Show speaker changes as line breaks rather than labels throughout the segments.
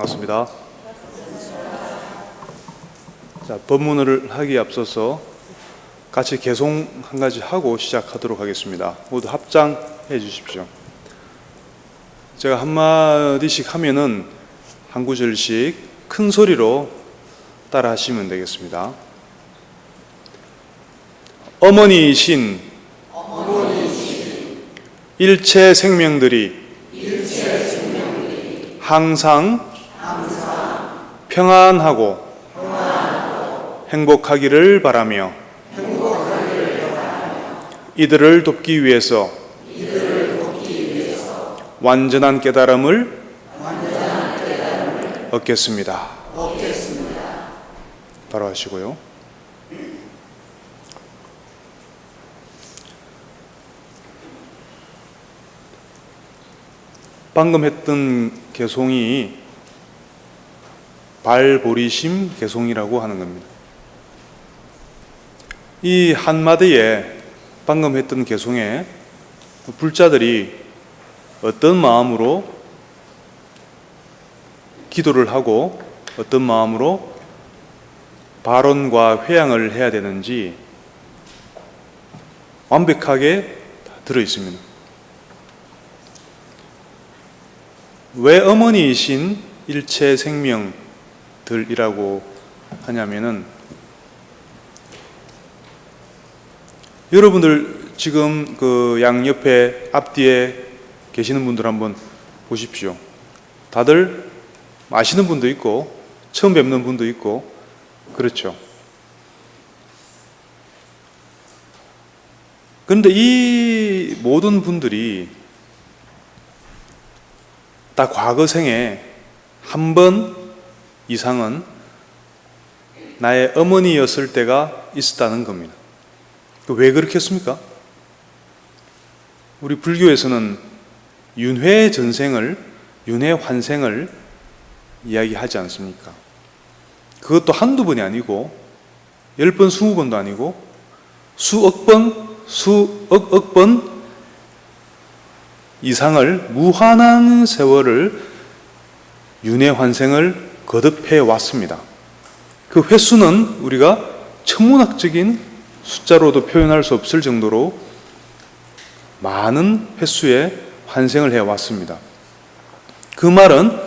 반갑습니다. 자, 법문을 하기에 앞서서 같이 개송 한 가지 하고 시작하도록 하겠습니다. 모두 합장해 주십시오. 제가 한마디씩 하면은 한 구절씩 큰 소리로 따라 하시면 되겠습니다. 어머니이신 일체 생명들이 항상 평안하고 행복하기를 바라며 이들을 돕기 위해서 완전한 깨달음을 얻겠습니다. 바로 하시고요. 방금 했던 개송이 발보리심 개송이라고 하는 겁니다. 이 한마디에 방금 했던 개송에 불자들이 어떤 마음으로 기도를 하고 어떤 마음으로 발언과 회양을 해야 되는지 완벽하게 들어 있습니다. 왜 어머니이신 일체 생명들이라고 하냐면은 여러분들 지금 그 양옆에 앞뒤에 계시는 분들 한번 보십시오. 다들 아시는 분도 있고 처음 뵙는 분도 있고 그렇죠. 그런데 이 모든 분들이 다 과거 생에 한 번 이상은 나의 어머니였을 때가 있었다는 겁니다. 왜 그렇겠습니까? 우리 불교에서는 윤회전생을, 윤회환생을 이야기하지 않습니까? 그것도 한두 번이 아니고 10번, 20번도 아니고 수억 번, 수억억 번 이상을 무한한 세월을 윤회환생을 거듭해 왔습니다. 그 횟수는 우리가 천문학적인 숫자로도 표현할 수 없을 정도로 많은 횟수의 환생을 해왔습니다. 그 말은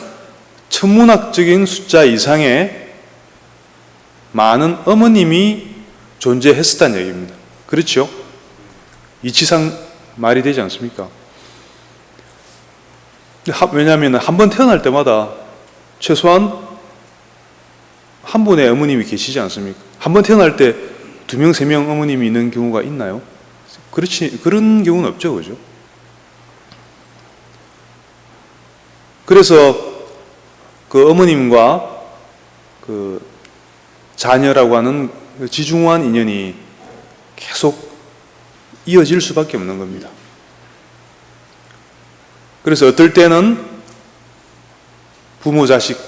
천문학적인 숫자 이상의 많은 어머님이 존재했었다는 얘기입니다. 그렇죠? 이치상 말이 되지 않습니까? 왜냐하면 한 번 태어날 때마다 최소한 한 분의 어머님이 계시지 않습니까? 한 번 태어날 때 2명, 3명 어머님이 있는 경우가 있나요? 그런 경우는 없죠, 그죠? 그래서 그 어머님과 그 자녀라고 하는 지중한 인연이 계속 이어질 수밖에 없는 겁니다. 그래서 어떨 때는 부모 자식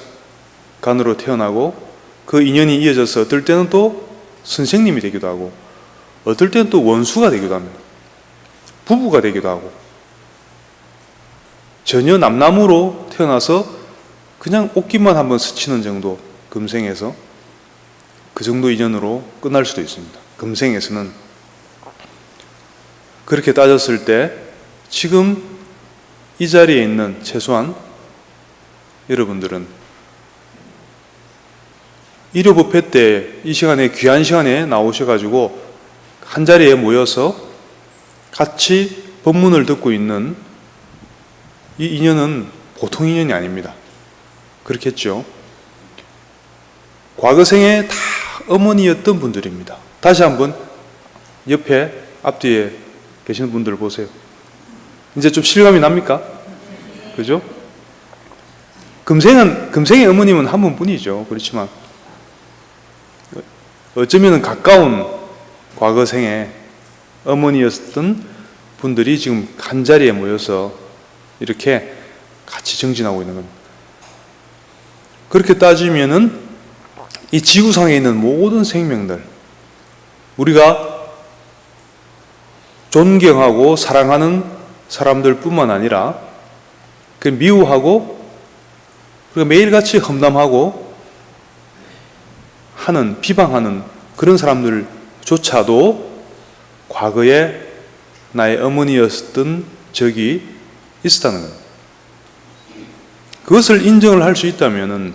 간으로 태어나고 그 인연이 이어져서 어떨 때는 또 선생님이 되기도 하고 어떨 때는 또 원수가 되기도 합니다. 부부가 되기도 하고 전혀 남남으로 태어나서 그냥 옷깃만 한번 스치는 정도 금생에서 그 정도 인연으로 끝날 수도 있습니다. 금생에서는 그렇게 따졌을 때 지금 이 자리에 있는 최소한 여러분들은 일요법회 때 이 시간에 귀한 시간에 나오셔가지고 한 자리에 모여서 같이 법문을 듣고 있는 이 인연은 보통 인연이 아닙니다. 그렇겠죠? 과거 생에 다 어머니였던 분들입니다. 다시 한번 옆에 앞뒤에 계시는 분들 보세요. 이제 좀 실감이 납니까? 그죠? 금생의 어머님은 한 분뿐이죠. 그렇지만 어쩌면 가까운 과거 생에 어머니였던 분들이 지금 한 자리에 모여서 이렇게 같이 정진하고 있는 겁니다. 그렇게 따지면은 이 지구상에 있는 모든 생명들, 우리가 존경하고 사랑하는 사람들뿐만 아니라 그 미워하고 우리가 매일같이 험담하고 하는, 비방하는 그런 사람들조차도 과거에 나의 어머니였던 적이 있었다는 겁니다. 그것을 인정을 할 수 있다면은,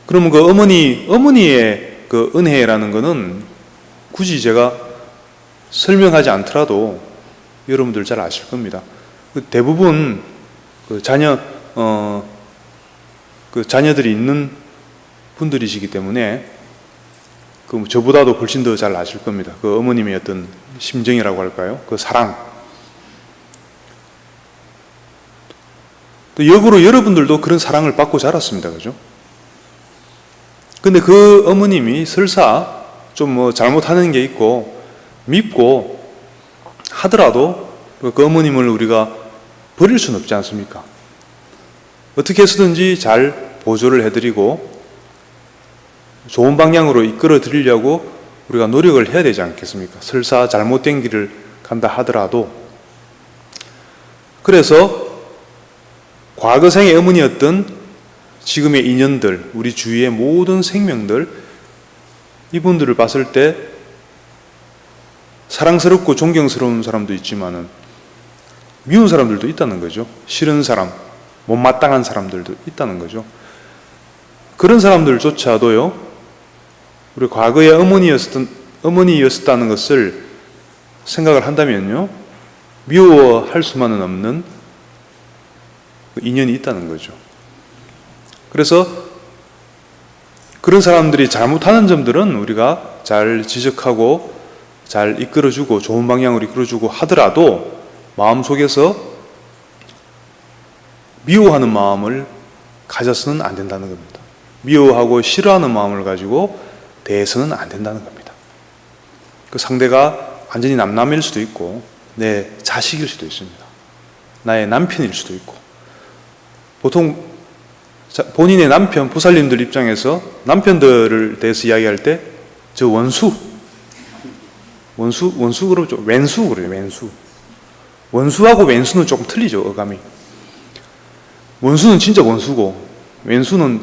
그러면 그 어머니의 그 은혜라는 것은 굳이 제가 설명하지 않더라도 여러분들 잘 아실 겁니다. 대부분 그 자녀들이 있는 분들이시기 때문에 그 저보다도 훨씬 더 잘 아실 겁니다. 그 어머님의 어떤 심정이라고 할까요? 그 사랑. 또 역으로 여러분들도 그런 사랑을 받고 자랐습니다. 그죠? 근데 그 어머님이 설사 좀 뭐 잘못하는 게 있고 밉고 하더라도 그 어머님을 우리가 버릴 수는 없지 않습니까? 어떻게 해서든지 잘 보조를 해드리고 좋은 방향으로 이끌어 드리려고 우리가 노력을 해야 되지 않겠습니까? 설사 잘못된 길을 간다 하더라도. 그래서 과거 생의 어머니였던 지금의 인연들, 우리 주위의 모든 생명들, 이분들을 봤을 때 사랑스럽고 존경스러운 사람도 있지만은 미운 사람들도 있다는 거죠. 싫은 사람, 못마땅한 사람들도 있다는 거죠. 그런 사람들조차도요, 우리 과거의 어머니였다는 것을 생각을 한다면요, 미워할 수만은 없는 인연이 있다는 거죠. 그래서 그런 사람들이 잘못하는 점들은 우리가 잘 지적하고 잘 이끌어주고 좋은 방향으로 이끌어주고 하더라도 마음속에서 미워하는 마음을 가져서는 안 된다는 겁니다. 미워하고 싫어하는 마음을 가지고 대해서는 안 된다는 겁니다. 그 상대가 완전히 남남일 수도 있고 내 자식일 수도 있습니다. 나의 남편일 수도 있고. 보통 본인의 남편, 부살님들 입장에서 남편들을 대해서 이야기할 때 저 원수 그러죠. 왼수 그래요. 왼수. 원수하고 왼수는 조금 틀리죠. 어감이. 원수는 진짜 원수고 왼수는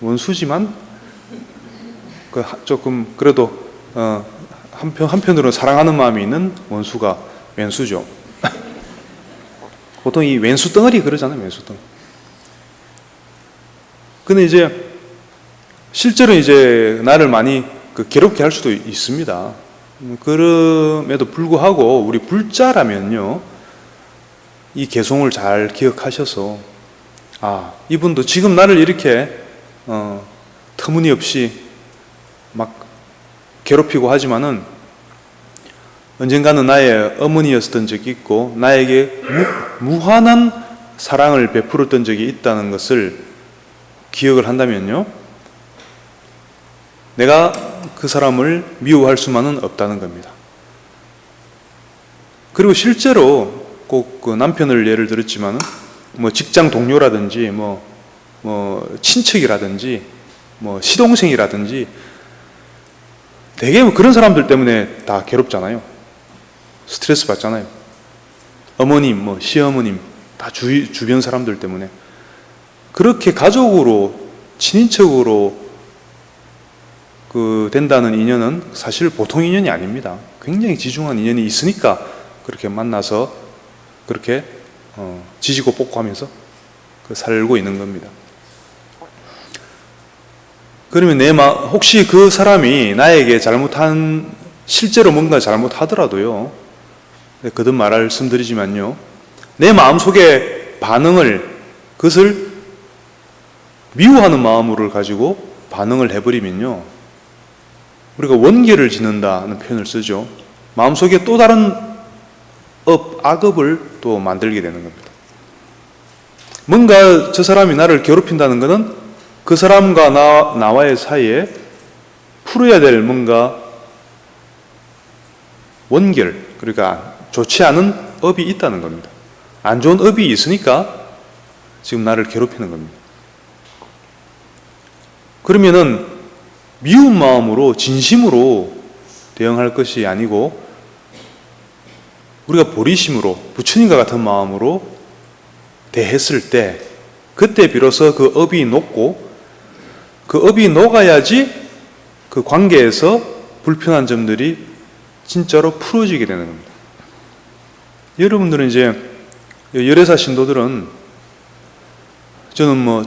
원수지만 조금 그래도 한편으로는 사랑하는 마음이 있는 원수가 왼수죠. 보통 이 왼수 덩어리 그러잖아요. 왼수 덩어리. 근데 이제 실제로 이제 나를 많이 괴롭게 할 수도 있습니다. 그럼에도 불구하고 우리 불자라면요, 이 개송을 잘 기억하셔서 이분도 지금 나를 이렇게 터무니없이 막 괴롭히고 하지만은 언젠가는 나의 어머니였던 적이 있고 나에게 무한한 사랑을 베풀었던 적이 있다는 것을 기억을 한다면요, 내가 그 사람을 미워할 수만은 없다는 겁니다. 그리고 실제로 꼭 그 남편을 예를 들었지만은 뭐 직장 동료라든지 뭐 친척이라든지 뭐 시동생이라든지 대개 그런 사람들 때문에 다 괴롭잖아요. 스트레스 받잖아요. 어머님, 시어머님 다 주변 사람들 때문에. 그렇게 가족으로, 친인척으로 된다는 인연은 사실 보통 인연이 아닙니다. 굉장히 지중한 인연이 있으니까 그렇게 만나서 그렇게 지지고 볶고 하면서 살고 있는 겁니다. 그러면 혹시 그 사람이 나에게 실제로 뭔가 잘못하더라도요, 거듭 말씀드리지만요, 내 마음속의 그것을 미워하는 마음으로 가지고 반응을 해버리면요, 우리가 원죄를 짓는다는 표현을 쓰죠. 마음속에 또 다른 악업을 또 만들게 되는 겁니다. 뭔가 저 사람이 나를 괴롭힌다는 것은 그 사람과 나와의 사이에 풀어야 될 뭔가 원결, 그러니까 좋지 않은 업이 있다는 겁니다. 안 좋은 업이 있으니까 지금 나를 괴롭히는 겁니다. 그러면은 미운 마음으로 진심으로 대응할 것이 아니고 우리가 보리심으로 부처님과 같은 마음으로 대했을 때 그때 비로소 그 업이 녹고 그 업이 녹아야지 그 관계에서 불편한 점들이 진짜로 풀어지게 되는 겁니다. 여러분들은 이제 열애사 신도들은 저는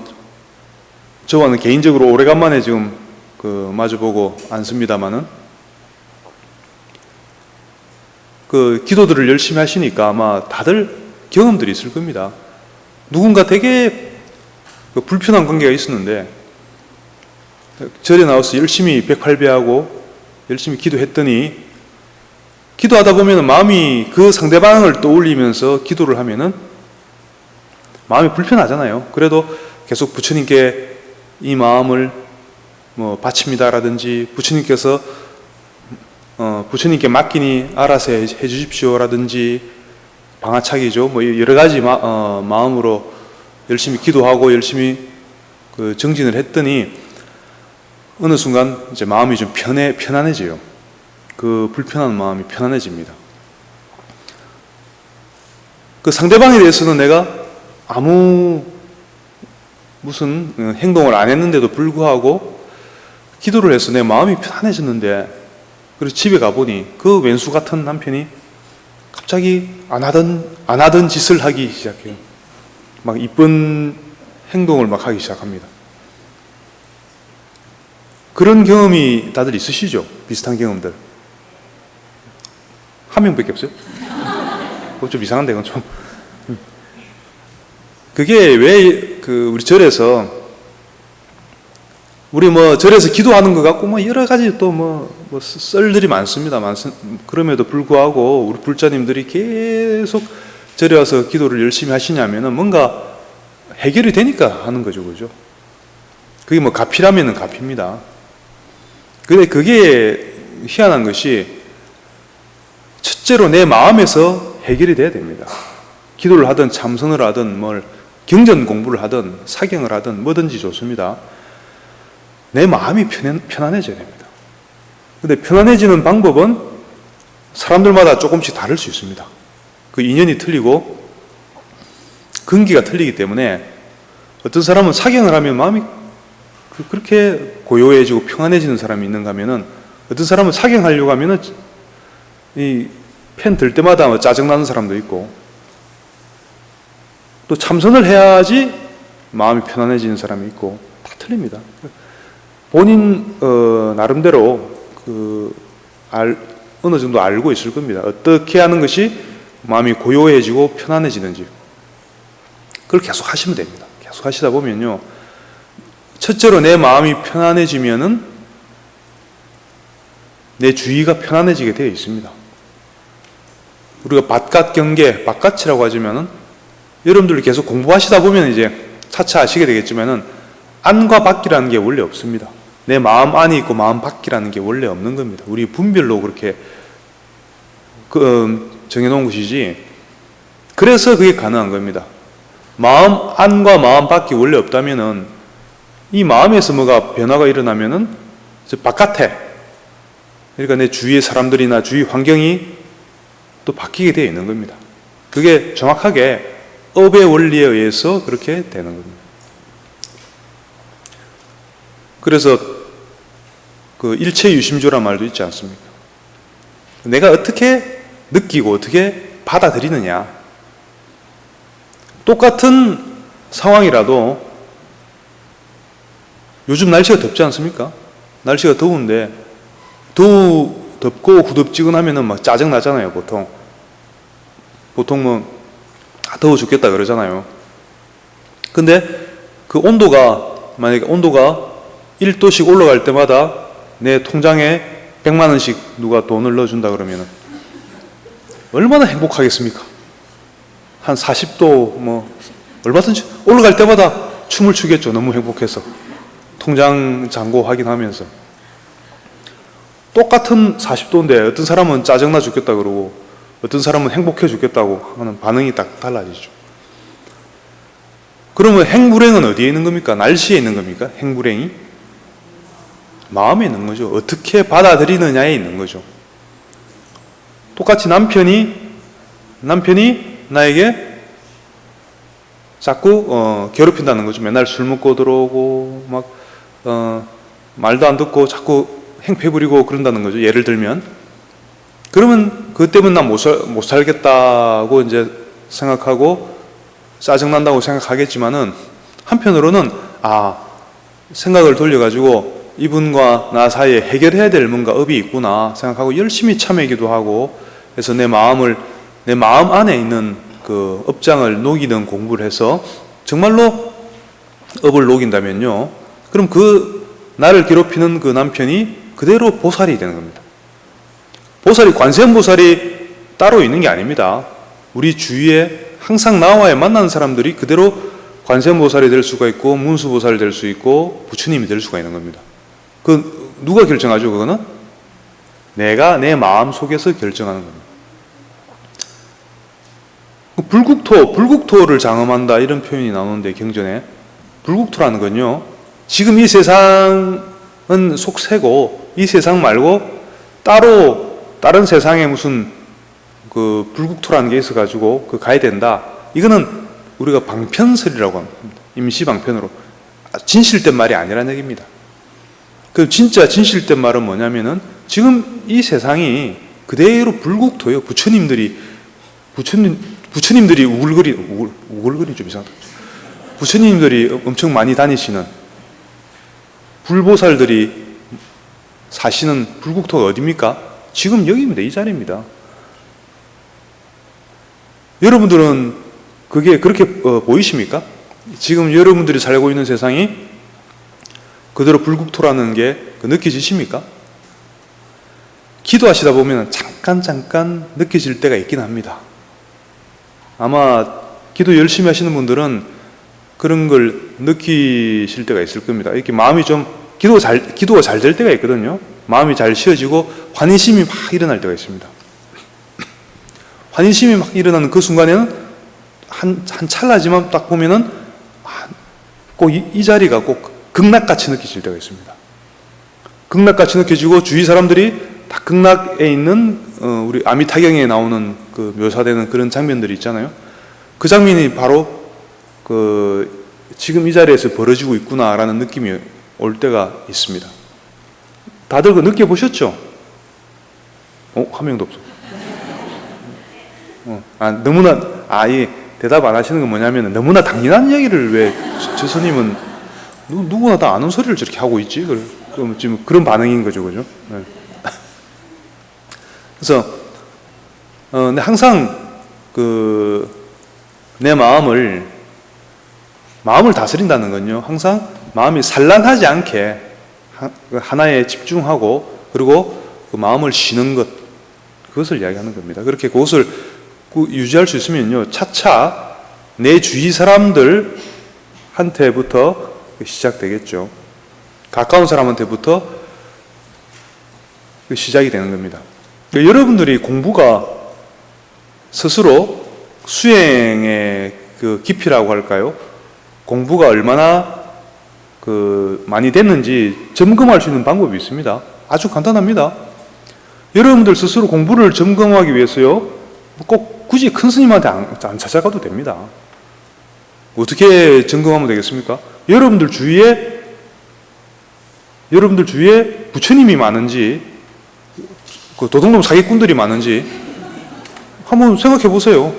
저와는 개인적으로 오래간만에 지금 마주보고 앉습니다마는 그 기도들을 열심히 하시니까 아마 다들 경험들이 있을 겁니다. 누군가 되게 불편한 관계가 있었는데 절에 나와서 열심히 108배하고 열심히 기도했더니 기도하다 보면 마음이 그 상대방을 떠올리면서 기도를 하면은 마음이 불편하잖아요. 그래도 계속 부처님께 이 마음을 바칩니다라든지 부처님께서 부처님께 맡기니 알아서 해주십시오라든지 방아차기죠. 여러 가지 마음으로 열심히 기도하고 열심히 정진을 했더니 어느 순간 이제 마음이 좀 편안해져요. 그 불편한 마음이 편안해집니다. 그 상대방에 대해서는 내가 아무 무슨 행동을 안 했는데도 불구하고 기도를 해서 내 마음이 편안해졌는데 그래서 집에 가보니 그 왼수 같은 남편이 갑자기 안 하던 짓을 하기 시작해요. 막 이쁜 행동을 막 하기 시작합니다. 그런 경험이 다들 있으시죠? 비슷한 경험들. 한 명밖에 없어요? 좀 이상한데, 이건 좀. 그게 왜, 우리 절에서, 우리 절에서 기도하는 것 같고, 여러 가지 또 썰들이 많습니다. 그럼에도 불구하고, 우리 불자님들이 계속 절에 와서 기도를 열심히 하시냐면은 뭔가 해결이 되니까 하는 거죠. 그죠? 그게 가피라면은 가피입니다. 근데 그게 희한한 것이, 첫째로 내 마음에서 해결이 돼야 됩니다. 기도를 하든 참선을 하든 경전 공부를 하든 사경을 하든 뭐든지 좋습니다. 내 마음이 편안해져야 됩니다. 근데 편안해지는 방법은 사람들마다 조금씩 다를 수 있습니다. 그 인연이 틀리고 근기가 틀리기 때문에 어떤 사람은 사경을 하면 마음이 그렇게 고요해지고 평안해지는 사람이 있는가 하면은 어떤 사람은 사경하려고 하면은 이 펜 들 때마다 짜증나는 사람도 있고 또 참선을 해야지 마음이 편안해지는 사람이 있고 다 틀립니다. 본인 나름대로 어느 정도 알고 있을 겁니다. 어떻게 하는 것이 마음이 고요해지고 편안해지는지 그걸 계속 하시면 됩니다. 계속 하시다 보면요, 첫째로 내 마음이 편안해지면은 내 주의가 편안해지게 되어 있습니다. 우리가 바깥 경계, 바깥이라고 하지만은 여러분들이 계속 공부하시다 보면 이제 차차 아시게 되겠지만은 안과 밖이라는 게 원래 없습니다. 내 마음 안이 있고 마음 밖이라는 게 원래 없는 겁니다. 우리 분별로 그렇게 정해놓은 것이지. 그래서 그게 가능한 겁니다. 마음 안과 마음 밖이 원래 없다면은 이 마음에서 뭐가 변화가 일어나면은 바깥에, 그러니까 내 주위의 사람들이나 주위 환경이 또 바뀌게 되어 있는 겁니다. 그게 정확하게 업의 원리에 의해서 그렇게 되는 겁니다. 그래서 일체유심조란 말도 있지 않습니까? 내가 어떻게 느끼고 어떻게 받아들이느냐. 똑같은 상황이라도 요즘 날씨가 덥지 않습니까? 날씨가 더운데 덥고 후덥지근하면은 막 짜증 나잖아요. 보통 더워 죽겠다 그러잖아요. 근데 그 만약에 온도가 1도씩 올라갈 때마다 내 통장에 100만 원씩 누가 돈을 넣어준다 그러면은 얼마나 행복하겠습니까? 한 40도 얼마든지 올라갈 때마다 춤을 추겠죠. 너무 행복해서. 통장 잔고 확인하면서. 똑같은 40도인데 어떤 사람은 짜증나 죽겠다 그러고 어떤 사람은 행복해 죽겠다고 하는 반응이 딱 달라지죠. 그러면 행불행은 어디에 있는 겁니까? 날씨에 있는 겁니까? 행불행이? 마음에 있는 거죠. 어떻게 받아들이느냐에 있는 거죠. 똑같이 남편이 나에게 자꾸 괴롭힌다는 거죠. 맨날 술 먹고 들어오고 막 말도 안 듣고 자꾸 행패 부리고 그런다는 거죠. 예를 들면 그러면 그것 때문에 나 못 살겠다고 이제 생각하고 짜증난다고 생각하겠지만은 한편으로는 생각을 돌려가지고 이분과 나 사이에 해결해야 될 뭔가 업이 있구나 생각하고 열심히 참회기도 하고 해서 내 마음 안에 있는 그 업장을 녹이는 공부를 해서 정말로 업을 녹인다면요, 그럼 그 나를 괴롭히는 그 남편이 그대로 보살이 되는 겁니다. 보살이 관세음보살이 따로 있는 게 아닙니다. 우리 주위에 항상 나와야 만나는 사람들이 그대로 관세음보살이 될 수가 있고 문수보살이 될 수 있고 부처님이 될 수가 있는 겁니다. 그 누가 결정하죠? 그거는 내가 내 마음 속에서 결정하는 겁니다. 불국토를 장엄한다 이런 표현이 나오는데 경전에 불국토라는 건요, 지금 이 세상은 속세고 이 세상 말고 따로 다른 세상에 무슨 그 불국토라는 게 있어가지고 그 가야 된다. 이거는 우리가 방편설이라고 합니다. 임시 방편으로 진실된 말이 아니라는 얘기입니다. 그 진짜 진실된 말은 뭐냐면은 지금 이 세상이 그대로 불국토예요. 부처님들이 우글거리 좀 이상하다. 부처님들이 엄청 많이 다니시는 불보살들이 사시는 불국토가 어디입니까? 지금 여기입니다. 이 자리입니다. 여러분들은 그게 그렇게 보이십니까? 지금 여러분들이 살고 있는 세상이 그대로 불국토라는 게 느껴지십니까? 기도하시다 보면 잠깐 느껴질 때가 있긴 합니다. 아마 기도 열심히 하시는 분들은 그런 걸 느끼실 때가 있을 겁니다. 이렇게 마음이 좀 기도가 잘 될 때가 있거든요. 마음이 잘 쉬어지고 환희심이 막 일어날 때가 있습니다. 환희심이 막 일어나는 그 순간에는 한 찰나지만 딱 보면은 꼭 이 자리가 꼭 극락같이 느껴질 때가 있습니다. 극락같이 느껴지고 주위 사람들이 다 극락에 있는 우리 아미타경에 나오는 그 묘사되는 그런 장면들이 있잖아요. 그 장면이 바로 그 지금 이 자리에서 벌어지고 있구나라는 느낌이 올 때가 있습니다. 다들 그 느껴보셨죠? 한 명도 없어. 너무나 이 대답 안 하시는 건 뭐냐면 너무나 당연한 얘기를 왜 저 스님은 누구나 다 아는 소리를 저렇게 하고 있지? 그럼 지금 그런 반응인 거죠, 그죠? 네. 그래서 근데 항상 내 마음을 다스린다는 건요, 항상 마음이 산란하지 않게 하나에 집중하고 그리고 그 마음을 쉬는 것, 그것을 이야기하는 겁니다. 그렇게 그것을 유지할 수 있으면요, 차차 내 주위 사람들한테부터 시작되겠죠. 가까운 사람한테부터 시작이 되는 겁니다. 여러분들이 공부가 스스로 수행의 그 깊이라고 할까요? 공부가 얼마나 많이 됐는지 점검할 수 있는 방법이 있습니다. 아주 간단합니다. 여러분들 스스로 공부를 점검하기 위해서요, 꼭 굳이 큰 스님한테 안 찾아가도 됩니다. 어떻게 점검하면 되겠습니까? 여러분들 주위에 부처님이 많은지 도둑놈 사기꾼들이 많은지 한번 생각해 보세요.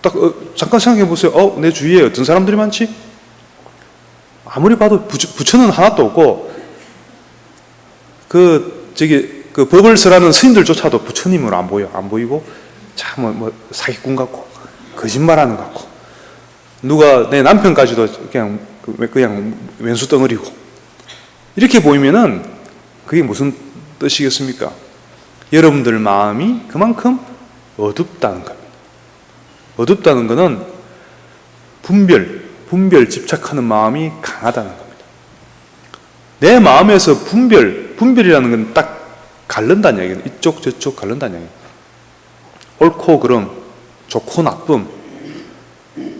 딱 잠깐 생각해 보세요. 내 주위에 어떤 사람들이 많지? 아무리 봐도 부처는 하나도 없고 그 법을 설하는 스님들조차도 부처님으로 안 보이고 참 사기꾼 같고 거짓말하는 것 같고 누가 내 남편까지도 그냥 왼수 덩어리고 이렇게 보이면은 그게 무슨 뜻이겠습니까? 여러분들 마음이 그만큼 어둡다는 겁니다. 어둡다는 것은 분별 집착하는 마음이 강하다는 겁니다. 내 마음에서 분별이라는 건 딱 갈른다는 얘기예요. 이쪽 저쪽 갈른다는 얘기예요. 옳고 그름, 좋고 나쁨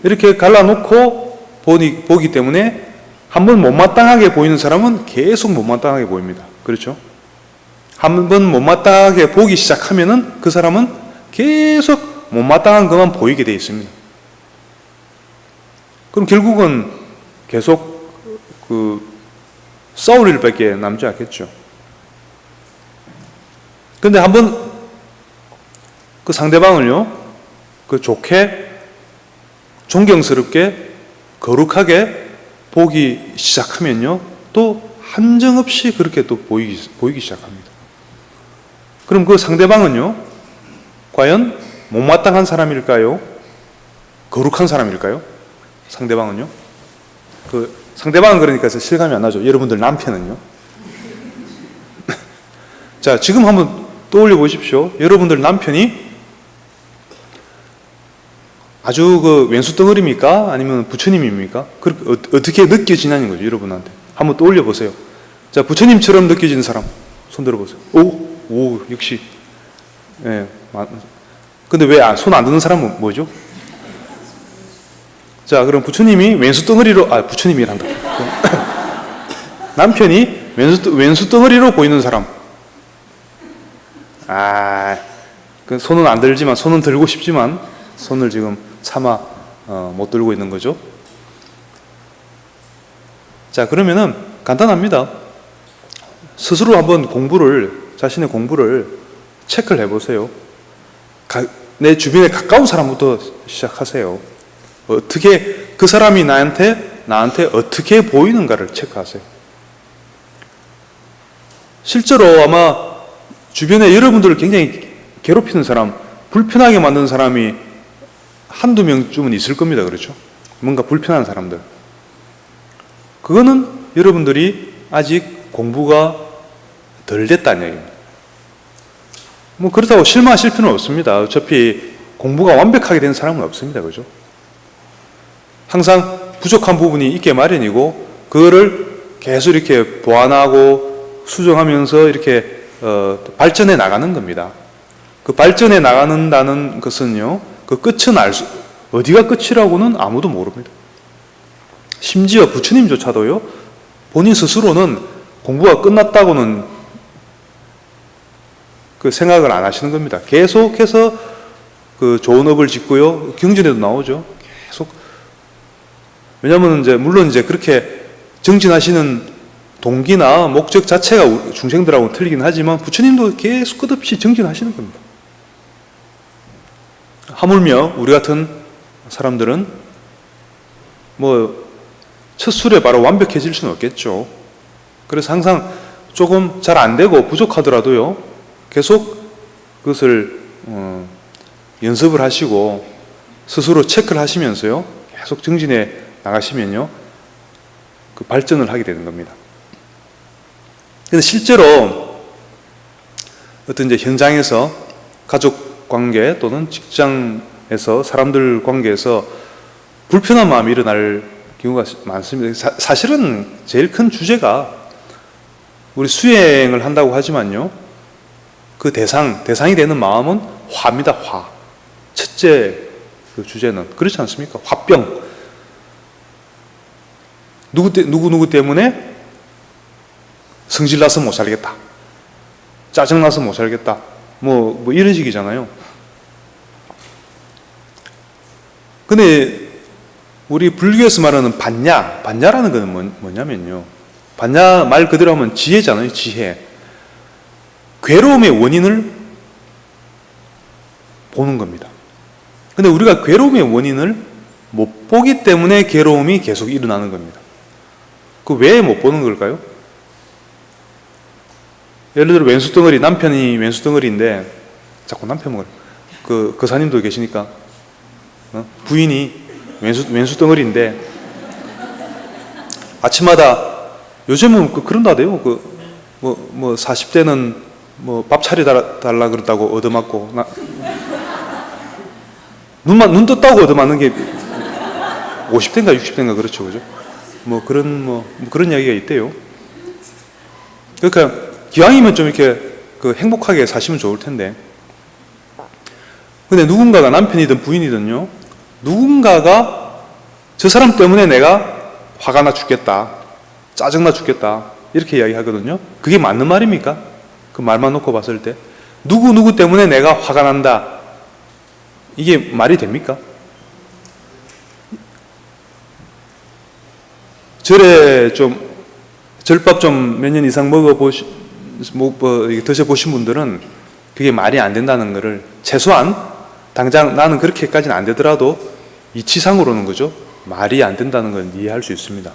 이렇게 갈라놓고 보기 때문에 한번 못마땅하게 보이는 사람은 계속 못마땅하게 보입니다. 그렇죠? 한번 못마땅하게 보기 시작하면은 그 사람은 계속 못마땅한 것만 보이게 되어 있습니다. 그럼 결국은 계속 싸울 일밖에 남지 않겠죠. 근데 한번 상대방을요, 좋게, 존경스럽게, 거룩하게 보기 시작하면요, 또 한정없이 그렇게 또 보이기 시작합니다. 그럼 상대방은요, 과연 못마땅한 사람일까요? 거룩한 사람일까요? 상대방은요? 상대방은 그러니까 실감이 안 나죠. 여러분들 남편은요? 자, 지금 한번 떠올려 보십시오. 여러분들 남편이 아주 왼수 덩어리입니까? 아니면 부처님입니까? 어떻게 느껴지냐는 거죠, 여러분한테. 한번 떠올려 보세요. 자, 부처님처럼 느껴지는 사람, 손 들어 보세요. 오, 역시. 예. 근데 왜 손 안 드는 사람은 뭐죠? 자, 그럼 부처님이 왼수 덩어리로, 부처님이란다. 남편이 왼수 덩어리로 보이는 사람. 손은 안 들지만, 손은 들고 싶지만, 손을 지금 차마 못 들고 있는 거죠. 자, 그러면은 간단합니다. 스스로 한번 자신의 공부를 체크를 해보세요. 내 주변에 가까운 사람부터 시작하세요. 어떻게 그 사람이 나한테 어떻게 보이는가를 체크하세요. 실제로 아마 주변에 여러분들을 굉장히 괴롭히는 사람, 불편하게 만드는 사람이 한두 명쯤은 있을 겁니다. 그렇죠? 뭔가 불편한 사람들. 그거는 여러분들이 아직 공부가 덜 됐다는 얘기입니다. 그렇다고 실망하실 필요는 없습니다. 어차피 공부가 완벽하게 된 사람은 없습니다. 그죠? 항상 부족한 부분이 있게 마련이고, 그거를 계속 이렇게 보완하고 수정하면서 이렇게 발전해 나가는 겁니다. 발전해 나가는다는 것은요, 끝은 어디가 끝이라고는 아무도 모릅니다. 심지어 부처님조차도요, 본인 스스로는 공부가 끝났다고는 생각을 안 하시는 겁니다. 계속해서 좋은 업을 짓고요, 경전에도 나오죠. 계속. 왜냐하면 물론 그렇게 정진하시는 동기나 목적 자체가 중생들하고 틀리긴 하지만 부처님도 계속 끝없이 정진하시는 겁니다. 하물며 우리 같은 사람들은 첫 술에 바로 완벽해질 수는 없겠죠. 그래서 항상 조금 잘 안 되고 부족하더라도요, 계속 그것을 연습을 하시고 스스로 체크를 하시면서요, 계속 정진해 나가시면요, 발전을 하게 되는 겁니다. 근데 실제로 어떤 현장에서 가족 관계 또는 직장에서 사람들 관계에서 불편한 마음이 일어날 경우가 많습니다. 사실은 제일 큰 주제가, 우리 수행을 한다고 하지만요, 대상이 되는 마음은 화입니다. 화. 첫째 주제는 그렇지 않습니까? 화병. 누구 때문에 성질나서 못 살겠다, 짜증나서 못 살겠다, 이런 식이잖아요. 근데 우리 불교에서 말하는 반야라는 것은 뭐냐면요, 반야 말 그대로 하면 지혜잖아요. 지혜. 괴로움의 원인을 보는 겁니다. 근데 우리가 괴로움의 원인을 못 보기 때문에 괴로움이 계속 일어나는 겁니다. 왜 못 보는 걸까요? 예를 들어 남편이 왼수덩어리인데, 자꾸 남편을, 거사님도 계시니까, 부인이 왼수덩어리인데, 아침마다, 요즘은 그런다대요. 40대는 밥 차려달라 그랬다고 얻어맞고, 눈 떴다고 얻어맞는 게 50대인가 60대인가 그렇죠. 그죠? 그런 이야기가 있대요. 그러니까, 기왕이면 좀 이렇게 행복하게 사시면 좋을 텐데. 근데 누군가가, 남편이든 부인이든요, 누군가가 저 사람 때문에 내가 화가 나 죽겠다, 짜증나 죽겠다, 이렇게 이야기하거든요. 그게 맞는 말입니까? 그 말만 놓고 봤을 때. 누구 때문에 내가 화가 난다, 이게 말이 됩니까? 절밥 좀 몇 년 이상 드셔보신 분들은 그게 말이 안 된다는 것을 최소한 당장 나는 그렇게까지는 안 되더라도 이치상으로는 그죠? 말이 안 된다는 걸 이해할 수 있습니다.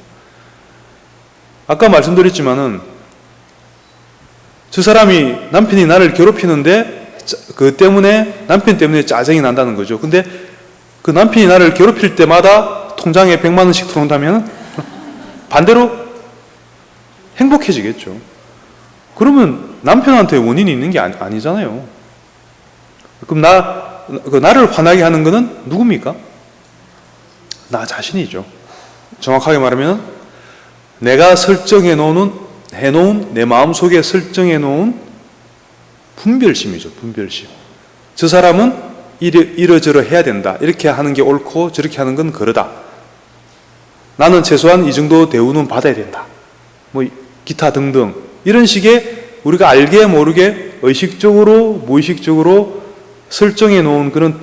아까 말씀드렸지만은 저 사람이 남편이 나를 괴롭히는데 남편 때문에 짜증이 난다는 거죠. 근데 그 남편이 나를 괴롭힐 때마다 통장에 100만 원씩 들어온다면 반대로 행복해지겠죠. 그러면 남편한테 원인이 있는 게 아니잖아요. 그럼 나를 화나게 하는 것은 누굽니까? 나 자신이죠. 정확하게 말하면 내가 해놓은 내 마음속에 설정해 놓은 분별심이죠. 분별심. 저 사람은 이러저러 해야 된다. 이렇게 하는 게 옳고 저렇게 하는 건 그러다. 나는 최소한 이 정도 대우는 받아야 된다. 기타 등등 이런 식의 우리가 알게 모르게 의식적으로 무의식적으로 설정해 놓은 그런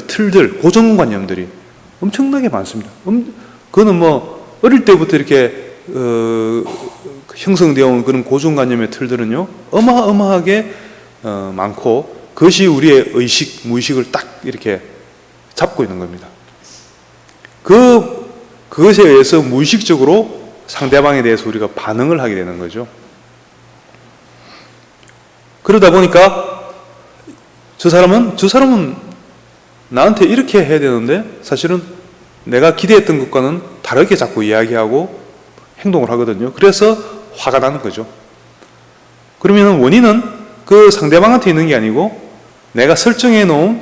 틀들, 고정관념들이 엄청나게 많습니다. 그거는 어릴 때부터 이렇게 형성되어 온 그런 고정관념의 틀들은요 어마어마하게 많고 그것이 우리의 의식, 무의식을 딱 이렇게 잡고 있는 겁니다. 그것에 의해서 무의식적으로 상대방에 대해서 우리가 반응을 하게 되는 거죠. 그러다 보니까 저 사람은 나한테 이렇게 해야 되는데 사실은 내가 기대했던 것과는 다르게 자꾸 이야기하고 행동을 하거든요. 그래서 화가 나는 거죠. 그러면 원인은 그 상대방한테 있는 게 아니고 내가 설정해 놓은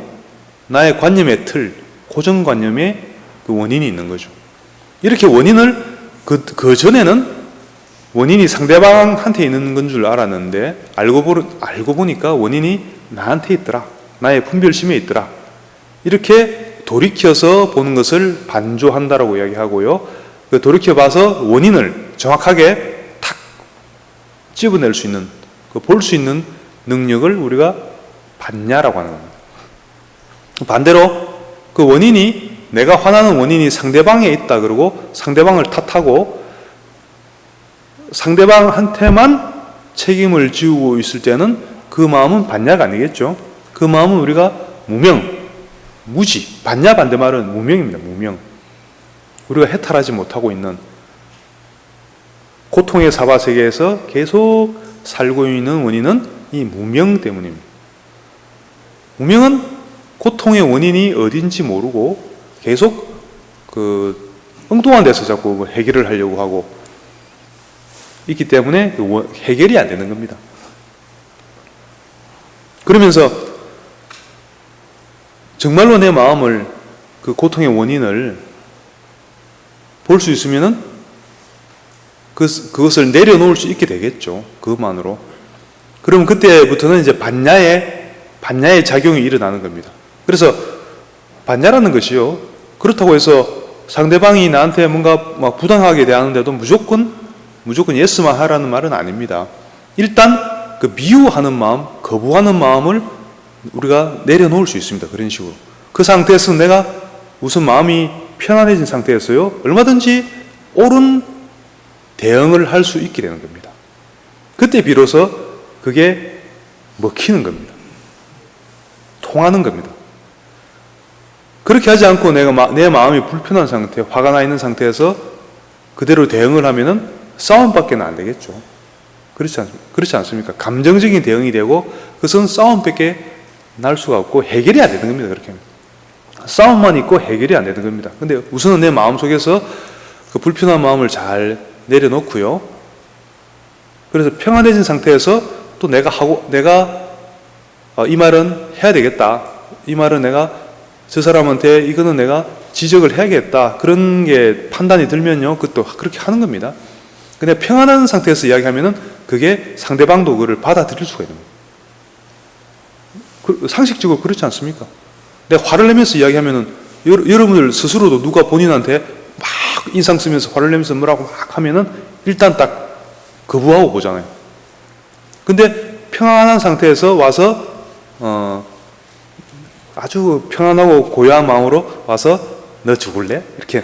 나의 관념의 틀, 고정관념의 그 원인이 있는 거죠. 이렇게 원인을 그 전에는 원인이 상대방한테 있는 건 줄 알았는데 알고 보니까 원인이 나한테 있더라. 나의 분별심에 있더라. 이렇게 돌이켜서 보는 것을 반조한다라고 이야기하고요. 돌이켜봐서 원인을 정확하게 탁 집어낼 수 있는, 볼 수 있는 능력을 우리가 받냐라고 하는 겁니다. 반대로 그 원인이 내가 화나는 원인이 상대방에 있다 그러고 상대방을 탓하고 상대방한테만 책임을 지우고 있을 때는 그 마음은 반야가 아니겠죠. 그 마음은 우리가 무지, 반야 반대말은 무명입니다. 무명. 우리가 해탈하지 못하고 있는 고통의 사바세계에서 계속 살고 있는 원인은 이 무명 때문입니다. 무명은 고통의 원인이 어딘지 모르고 계속 엉뚱한 데서 자꾸 해결을 하려고 하고 있기 때문에 해결이 안 되는 겁니다. 그러면서 정말로 내 마음을 그 고통의 원인을 볼 수 있으면은 그것을 내려놓을 수 있게 되겠죠. 그것만으로. 그러면 그때부터는 이제 반야의 작용이 일어나는 겁니다. 그래서 반야라는 것이요. 그렇다고 해서 상대방이 나한테 뭔가 막 부당하게 대하는데도 무조건 예스만 하라는 말은 아닙니다. 일단 그 미워하는 마음, 거부하는 마음을 우리가 내려놓을 수 있습니다. 그런 식으로. 그 상태에서 내가 우선 마음이 편안해진 상태에서요. 얼마든지 옳은 대응을 할 수 있게 되는 겁니다. 그때 비로소 그게 먹히는 겁니다. 통하는 겁니다. 그렇게 하지 않고 내 마음이 불편한 상태, 화가 나 있는 상태에서 그대로 대응을 하면은 싸움밖에 안 되겠죠. 그렇지 않습니까? 감정적인 대응이 되고 그것은 싸움밖에 날 수가 없고 해결이 안 되는 겁니다. 그렇게 하면. 싸움만 있고 해결이 안 되는 겁니다. 근데 우선은 내 마음속에서 그 불편한 마음을 잘 내려놓고요. 그래서 평안해진 상태에서 또 내가 이 말은 해야 되겠다. 이 말은 내가 저 사람한테 이거는 내가 지적을 해야겠다. 그런 게 판단이 들면요. 그것도 그렇게 하는 겁니다. 근데 평안한 상태에서 이야기하면은 그게 상대방도 그걸 받아들일 수가 있는 거예요. 상식적으로 그렇지 않습니까? 내가 화를 내면서 이야기하면은 여러분들 스스로도 누가 본인한테 막 인상 쓰면서 화를 내면서 뭐라고 막 하면은 일단 딱 거부하고 보잖아요. 근데 평안한 상태에서 와서 아주 편안하고 고요한 마음으로 와서 너 죽을래? 이렇게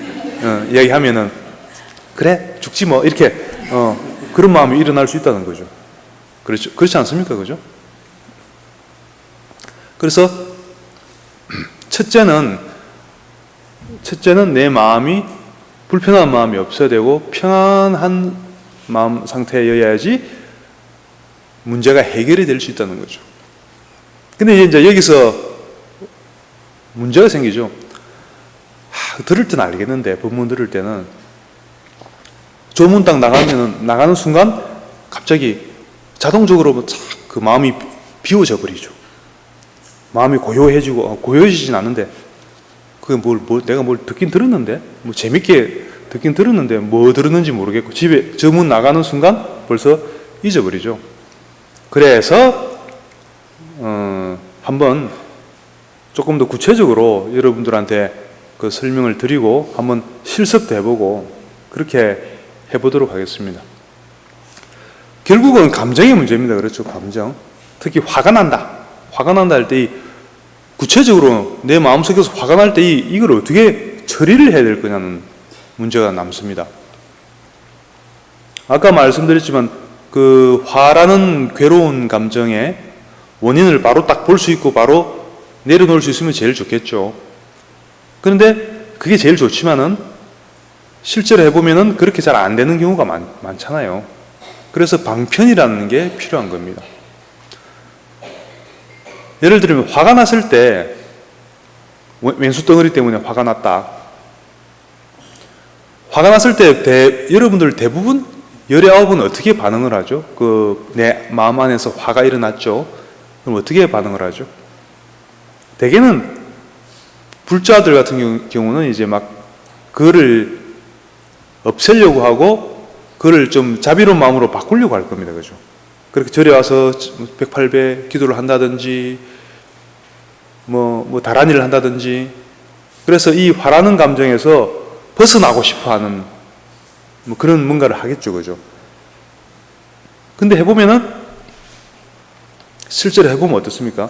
이야기하면은 그래 죽지 뭐 이렇게 그런 마음이 일어날 수 있다는 거죠. 그렇죠? 그렇지 않습니까? 그죠? 그래서 첫째는 내 마음이 불편한 마음이 없어야 되고 평안한 마음 상태여야지 문제가 해결이 될 수 있다는 거죠. 근데 이제 여기서 문제가 생기죠. 들을 때는 알겠는데 법문 들을 때는 조문 딱 나가는 순간 갑자기 자동적으로 그 마음이 비워져 버리죠. 마음이 고요해지진 않는데 그게 내가 뭘 듣긴 들었는데 뭐 재밌게 듣긴 들었는데 뭐 들었는지 모르겠고 집에 저 문 나가는 순간 벌써 잊어버리죠. 그래서 한번 조금 더 구체적으로 여러분들한테 그 설명을 드리고 한번 실습도 해보고 그렇게 해보도록 하겠습니다. 결국은 감정의 문제입니다. 그렇죠? 감정. 특히 화가 난다 할 때 구체적으로 내 마음속에서 화가 날 때 이걸 어떻게 처리를 해야 될 거냐는 문제가 남습니다. 아까 말씀드렸지만 그 화라는 괴로운 감정의 원인을 바로 딱 볼 수 있고 바로 내려놓을 수 있으면 제일 좋겠죠. 그런데 그게 제일 좋지만은 실제로 해보면은 그렇게 잘 안 되는 경우가 많잖아요. 그래서 방편이라는 게 필요한 겁니다. 예를 들면 화가 났을 때 왼수 덩어리 때문에 화가 났다. 화가 났을 때 여러분들 대부분 19은 어떻게 반응을 하죠? 내 마음 안에서 화가 일어났죠. 그럼 어떻게 반응을 하죠? 대개는 불자들 같은 경우는 이제 막 그거를 없애려고 하고 그거를 좀 자비로운 마음으로 바꾸려고 할 겁니다. 그죠? 그렇게 절에 와서 108배 기도를 한다든지 뭐 다른 일을 한다든지 그래서 이 화라는 감정에서 벗어나고 싶어 하는 뭐 그런 뭔가를 하겠죠. 그죠? 근데 해보면은 실제로 해보면 어떻습니까?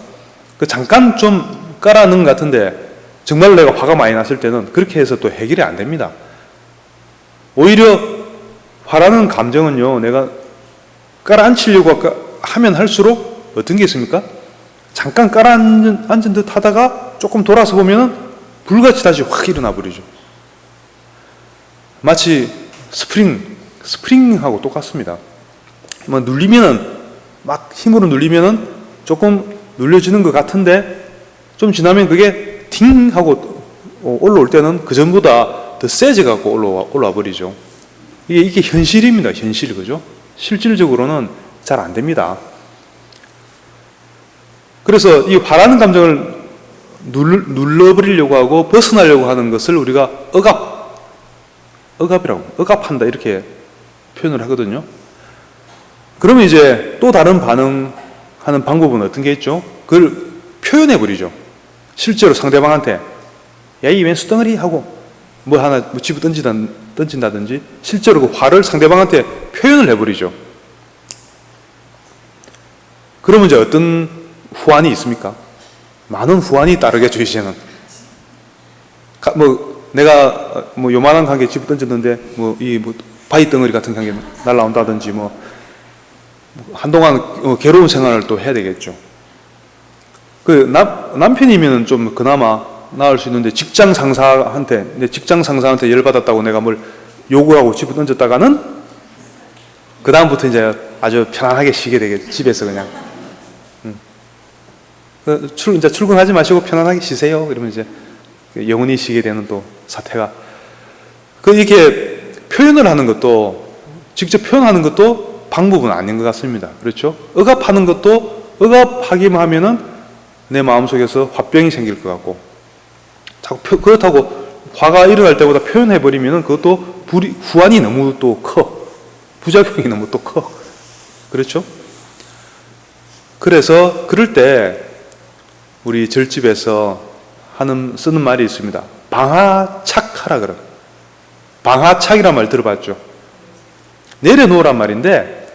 잠깐 좀 깔아넣은 것 같은데 정말 내가 화가 많이 났을 때는 그렇게 해서 또 해결이 안 됩니다. 오히려 화라는 감정은요, 내가 깔아앉히려고 하면 할수록 어떤 게 있습니까? 잠깐 깔아앉은 듯 하다가 조금 돌아서 보면은 불같이 다시 확 일어나 버리죠. 마치 스프링하고 똑같습니다. 뭐 눌리면은 막 힘으로 눌리면은 조금 눌려지는 것 같은데 좀 지나면 그게 팅 하고 올라올 때는 그 전보다 더 세져갖고 올라와 버리죠. 이게 현실입니다. 현실. 그죠? 실질적으로는 잘 안 됩니다. 그래서 이 화라는 감정을 눌러버리려고 하고 벗어나려고 하는 것을 우리가 억압한다 이렇게 표현을 하거든요. 그러면 이제 또 다른 반응하는 방법은 어떤 게 있죠? 그걸 표현해버리죠. 실제로 상대방한테 야, 이 왼수 덩어리 하고 뭐 집어 던진다든지 실제로 그 화를 상대방한테 표현을 해버리죠. 그러면 이제 어떤 후환이 있습니까? 많은 후환이 따르겠죠. 이제는 내가 요만한 관계 집어 던졌는데 바위 덩어리 같은 관계 날라온다든지 한동안 괴로운 생활을 또 해야 되겠죠. 남편이면은 좀 그나마 나을 수 있는데 직장 상사한테 열받았다고 내가 뭘 요구하고 집어 던졌다가는 그 다음부터 이제 아주 편안하게 쉬게 되겠죠. 집에서 그냥 이제 출근하지 마시고 편안하게 쉬세요. 그러면 이제 영원히 쉬게 되는 또 사태가 이렇게 표현을 하는 것도 직접 표현하는 것도 방법은 아닌 것 같습니다. 그렇죠? 억압하는 것도 억압하기만 하면은 내 마음속에서 화병이 생길 것 같고 그렇다고 화가 일어날 때보다 표현해버리면 그것도 후환이 너무 또 커. 부작용이 너무 또 커. 그렇죠? 그래서 그럴 때 우리 절집에서 쓰는 말이 있습니다. 방하착하라 그래요. 방하착이란 말 들어봤죠? 내려놓으란 말인데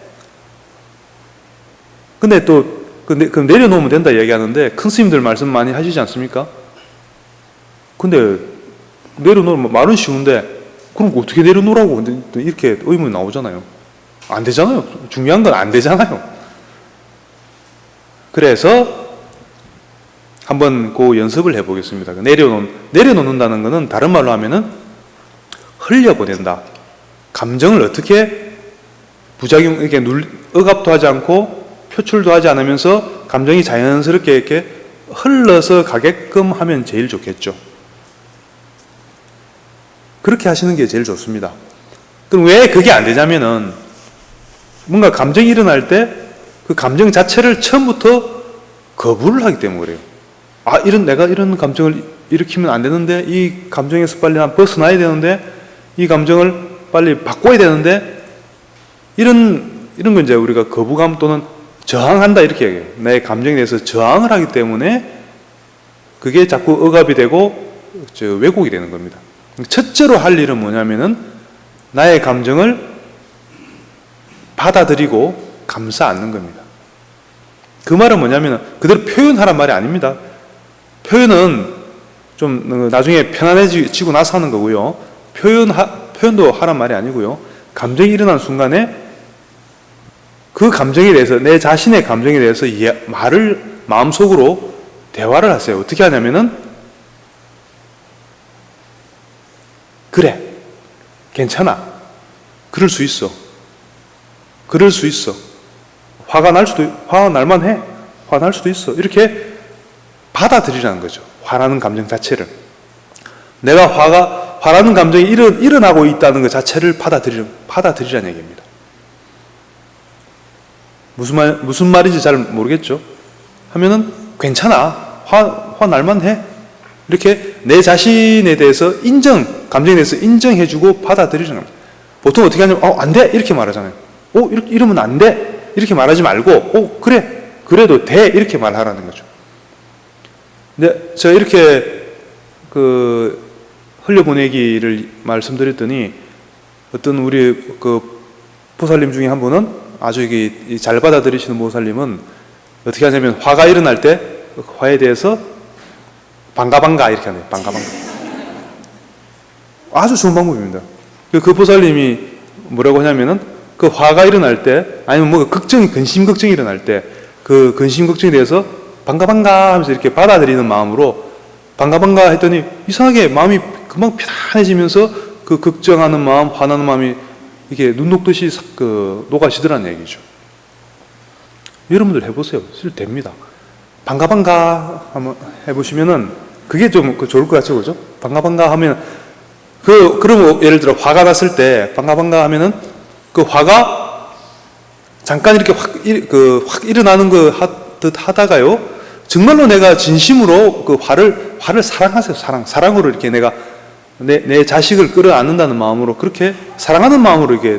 근데 또 그 내려놓으면 된다 얘기하는데 큰 스님들 말씀 많이 하시지 않습니까? 근데 내려놓으면 말은 쉬운데 그럼 어떻게 내려놓으라고? 근데 또 이렇게 의문이 나오잖아요. 안 되잖아요. 중요한 건 안 되잖아요. 그래서 한번 그 연습을 해보겠습니다. 내려놓는다는 것은 다른 말로 하면은 흘려보낸다. 감정을 어떻게 부작용, 이렇게 억압도 하지 않고 표출도 하지 않으면서 감정이 자연스럽게 이렇게 흘러서 가게끔 하면 제일 좋겠죠. 그렇게 하시는 게 제일 좋습니다. 그럼 왜 그게 안 되냐면은 뭔가 감정이 일어날 때 그 감정 자체를 처음부터 거부를 하기 때문에 그래요. 내가 이런 감정을 일으키면 안 되는데, 이 감정에서 빨리 난 벗어나야 되는데, 이 감정을 빨리 바꿔야 되는데, 이런 건 이제 우리가 거부감 또는 저항한다 이렇게 얘기해요. 내 감정에 대해서 저항을 하기 때문에 그게 자꾸 억압이 되고 왜곡이 되는 겁니다. 첫째로 할 일은 뭐냐면은 나의 감정을 받아들이고 감싸 안는 겁니다. 그 말은 뭐냐면 그대로 표현하란 말이 아닙니다. 표현은 좀 나중에 편안해지고 나서 하는 거고요. 표현도 하란 말이 아니고요. 감정이 일어난 순간에 그 감정에 대해서, 내 자신의 감정에 대해서 말을 마음속으로 대화를 하세요. 어떻게 하냐면은 그래, 괜찮아, 그럴 수 있어, 그럴 수 있어, 화가 날만 해, 화날 수도 있어, 이렇게 받아들이라는 거죠. 화나는 감정 자체를. 내가 화나는 감정이 일어나고 있다는 것 자체를 받아들이라는 얘기입니다. 무슨 말인지 잘 모르겠죠? 하면은 괜찮아, 화 날만 해, 이렇게 내 자신에 대해서 감정에 대해서 인정해주고 받아들이는 겁니다. 보통 어떻게 하냐면 안 돼 이렇게 말하잖아요. 이러면 안 돼 이렇게 말하지 말고 그래, 그래도 돼 이렇게 말하라는 거죠. 근데 제가 이렇게 흘려보내기를 말씀드렸더니 어떤 우리 보살님 중에 한 분은 아주 잘 받아들이시는 보살님은 어떻게 하냐면 화가 일어날 때 화에 대해서 반가 이렇게 하네요. 반가. 아주 좋은 방법입니다. 그 보살님이 뭐라고 하냐면은 그 화가 일어날 때, 아니면 근심 걱정이 일어날 때 그 근심 걱정에 대해서 반가 하면서 이렇게 받아들이는 마음으로 반가 했더니 이상하게 마음이 금방 편안해지면서 그 걱정하는 마음, 화나는 마음이 이게 눈 녹듯이 녹아지더라는 얘기죠. 여러분들 해보세요. 실제 됩니다. 반가 한번 해보시면은 그게 좀 좋을 것 같죠, 그죠? 반가 하면 그러면 예를 들어 화가 났을 때 반가 하면은 그 화가 잠깐 이렇게 확 일어나는 듯 하다가요, 정말로 내가 진심으로 그 화를 사랑하세요. 사랑으로 이렇게 내가 내 자식을 끌어안는다는 마음으로, 그렇게 사랑하는 마음으로 이렇게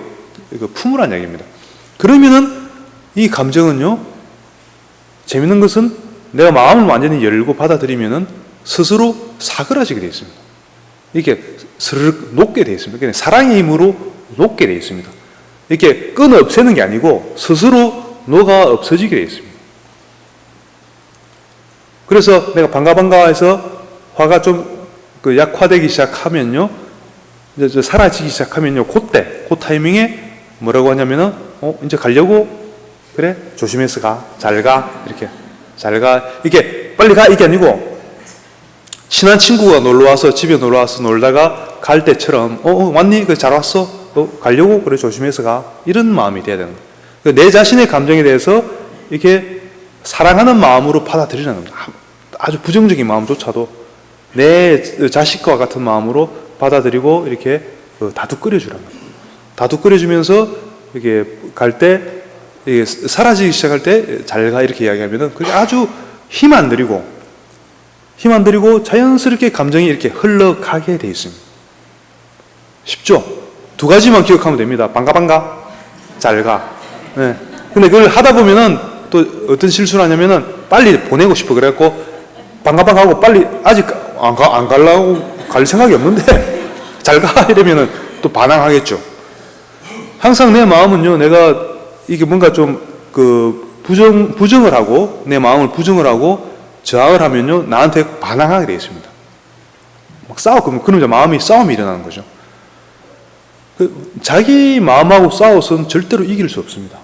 품으라는 얘기입니다. 그러면은 이 감정은요, 재밌는 것은 내가 마음을 완전히 열고 받아들이면은 스스로 사그라지게 되어 있습니다. 이렇게 스르륵 녹게 되어 있습니다. 그러니까 사랑의 힘으로 녹게 되어 있습니다. 이렇게 끊어 없애는 게 아니고 스스로 녹아 없어지게 되어 있습니다. 그래서 내가 반가 해서 화가 좀 약화되기 시작하면요, 이제 사라지기 시작하면요, 그 타이밍에 뭐라고 하냐면은 이제 가려고, 그래 조심해서 가, 잘 가, 이렇게 잘 가, 이게 빨리 가 이게 아니고 친한 친구가 집에 놀러 와서 놀다가 갈 때처럼 왔니? 잘 왔어? 가려고? 그래 조심해서 가, 이런 마음이 돼야 되는 거예요. 내 자신의 감정에 대해서 이렇게 사랑하는 마음으로 받아들이는 겁니다. 아주 부정적인 마음조차도 내 자식과 같은 마음으로 받아들이고 이렇게 다독거려주라는 거예요. 다독거려주면서 이렇게 갈 때, 이게 사라지기 시작할 때 잘 가 이렇게 이야기하면은 그게 아주 힘 안 들이고 자연스럽게 감정이 이렇게 흘러가게 돼 있습니다. 쉽죠? 두 가지만 기억하면 됩니다. 반가, 잘 가. 네. 근데 그걸 하다 보면은 또 어떤 실수를 하냐면은 빨리 보내고 싶어. 그래갖고 반가 하고 빨리 아직 안 가려고 갈 생각이 없는데 잘 가 이러면은 또 반항하겠죠. 항상 내 마음은요, 내가 이게 뭔가 좀 부정을 하고, 내 마음을 부정을 하고 저항을 하면요, 나한테 반항하게 되어 있습니다. 막 그러면 마음이 싸움이 일어나는 거죠. 자기 마음하고 싸워서는 절대로 이길 수 없습니다.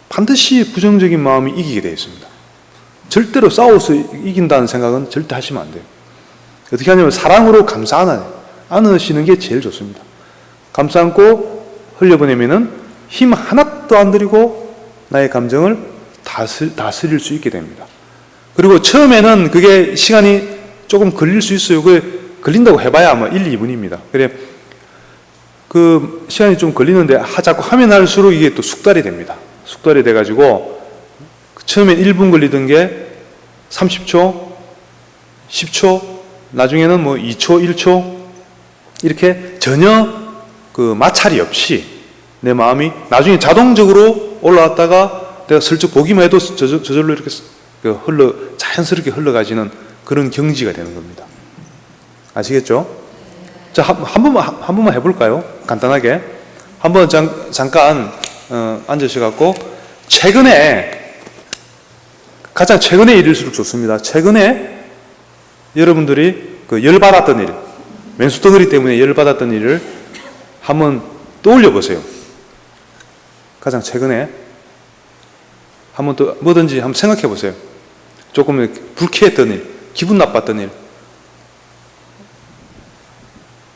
반드시 부정적인 마음이 이기게 되어 있습니다. 절대로 싸워서 이긴다는 생각은 절대 하시면 안 돼요. 어떻게 하냐면 사랑으로 감싸 안으시는 게 제일 좋습니다. 감싸 안고 흘려보내면은 힘 하나도 안 들이고 나의 감정을 다스릴 수 있게 됩니다. 그리고 처음에는 그게 시간이 조금 걸릴 수 있어요. 걸린다고 해봐야 아마 1, 2분입니다. 그래, 그 시간이 좀 걸리는데 자꾸 하면 할수록 이게 또 숙달이 됩니다. 숙달이 돼가지고 처음엔 1분 걸리던 게 30초, 10초, 나중에는 뭐 2초, 1초 이렇게 전혀 그 마찰이 없이 내 마음이 나중에 자동적으로 올라왔다가 내가 슬쩍 보기만 해도 저절로 이렇게 자연스럽게 흘러가지는 그런 경지가 되는 겁니다. 아시겠죠? 자, 한 번만 해볼까요? 간단하게. 한번 잠깐 앉으셔갖고 가장 최근의 일일수록 좋습니다. 최근에 여러분들이 그 열받았던 일, 맨수덩어리 때문에 열받았던 일을 한번 떠올려 보세요. 가장 최근에 한번 또 뭐든지 한번 생각해 보세요. 조금 불쾌했던 일, 기분 나빴던 일.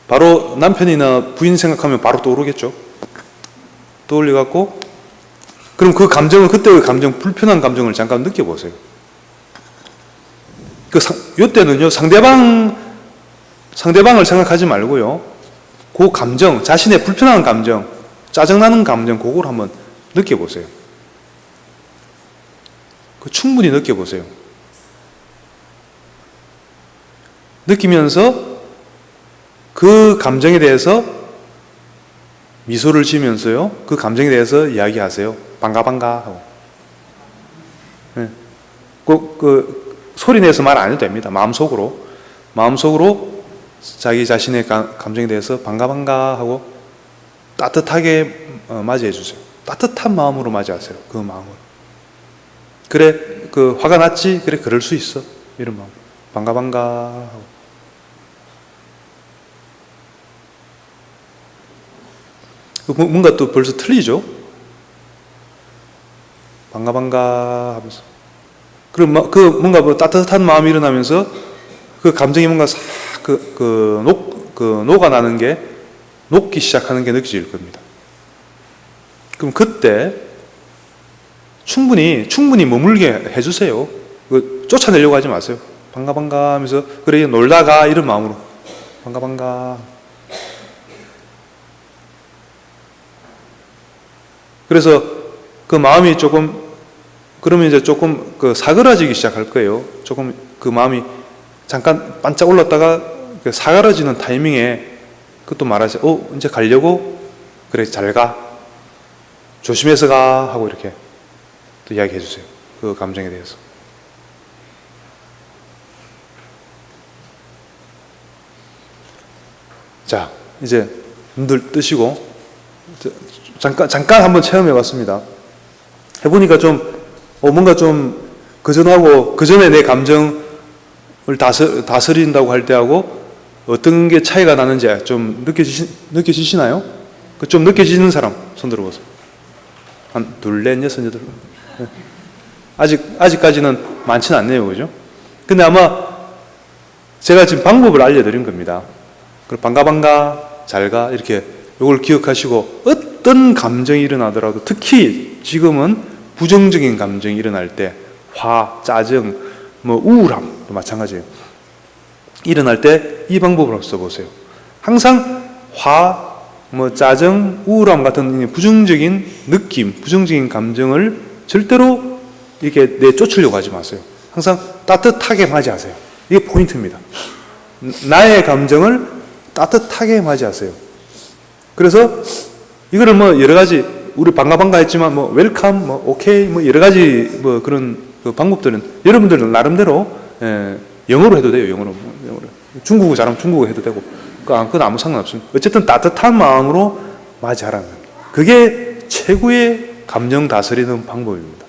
바로 남편이나 부인 생각하면 바로 떠오르겠죠. 떠올려갖고 그럼 그 감정을, 그때의 감정, 불편한 감정을 잠깐 느껴보세요. 요때는요, 상대방을 생각하지 말고요, 그 감정, 자신의 불편한 감정, 짜증나는 감정, 그걸 한번 느껴보세요. 충분히 느껴보세요. 느끼면서 그 감정에 대해서 미소를 지으면서요, 그 감정에 대해서 이야기하세요. 반가 하고. 네. 소리 내서 말 안 해도 됩니다. 마음속으로 자기 자신의 감정에 대해서 반가 하고 따뜻하게 맞이해 주세요. 따뜻한 마음으로 맞이하세요. 그 마음을. 그래, 화가 났지? 그래, 그럴 수 있어. 이런 마음. 반가 하고. 뭔가 또 벌써 틀리죠? 반가 하면서. 그럼 뭔가 따뜻한 마음이 일어나면서 그 감정이 뭔가 싹 녹아나는 게, 녹기 시작하는 게 느껴질 겁니다. 그럼 그때 충분히 머물게 해주세요. 쫓아내려고 하지 마세요. 반가 하면서, 그래, 놀다가 이런 마음으로. 반가. 그래서 그 마음이 그러면 이제 조금 사그라지기 시작할 거예요. 조금 그 마음이 잠깐 반짝 올랐다가 사그라지는 타이밍에 그것도 말하세요. 이제 가려고? 그래, 잘 가. 조심해서 가. 하고 이렇게 또 이야기해 주세요. 그 감정에 대해서. 자, 이제 눈들 뜨시고 잠깐 한번 체험해 봤습니다. 해보니까 뭔가 좀 그전에 내 감정을 다스린다고 할 때하고 어떤 게 차이가 나는지 좀 느껴지시나요? 좀 느껴지는 사람 손 들어보세요. 한 둘, 넷, 여섯, 여덟. 네. 아직까지는 많지는 않네요, 그죠? 근데 아마 제가 지금 방법을 알려드린 겁니다. 반가, 잘 가, 이렇게 이걸 기억하시고 어떤 감정이 일어나더라도 특히 지금은 부정적인 감정이 일어날 때 화, 짜증, 우울함도 마찬가지예요. 일어날 때 이 방법을 써보세요. 항상 화, 짜증, 우울함 같은 부정적인 느낌, 부정적인 감정을 절대로 이렇게 내쫓으려고 하지 마세요. 항상 따뜻하게 맞이하세요. 이게 포인트입니다. 나의 감정을 따뜻하게 맞이하세요. 그래서 이거를 여러 가지, 우리 반가 했지만 웰컴, 오케이, 여러 가지 그런 방법들은 여러분들은 나름대로 영어로 해도 돼요. 영어로. 중국어 잘하면 중국어 해도 되고, 그건 아무 상관없습니다. 어쨌든 따뜻한 마음으로 맞이하라는 겁니다. 그게 최고의 감정 다스리는 방법입니다.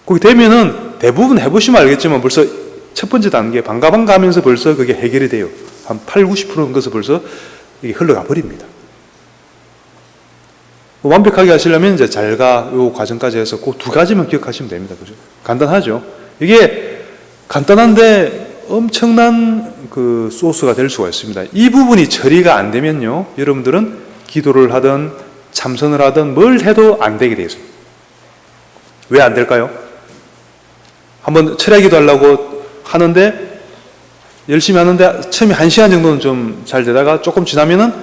거기 되면은 대부분 해보시면 알겠지만 벌써 첫 번째 단계 반가 하면서 벌써 그게 해결이 돼요. 한 8, 90%는 것을 벌써 이게 흘러가 버립니다. 완벽하게 하시려면 이제 잘가 요 과정까지 해서 그 두 가지만 기억하시면 됩니다. 그죠? 간단하죠? 이게 간단한데 엄청난 그 소스가 될 수가 있습니다. 이 부분이 처리가 안 되면요, 여러분들은 기도를 하든 참선을 하든 뭘 해도 안 되게 되어 있습니다. 왜 안 될까요? 한번 철야 기도하려고 하는데 열심히 하는데 처음에 1시간 정도는 좀 잘 되다가 조금 지나면은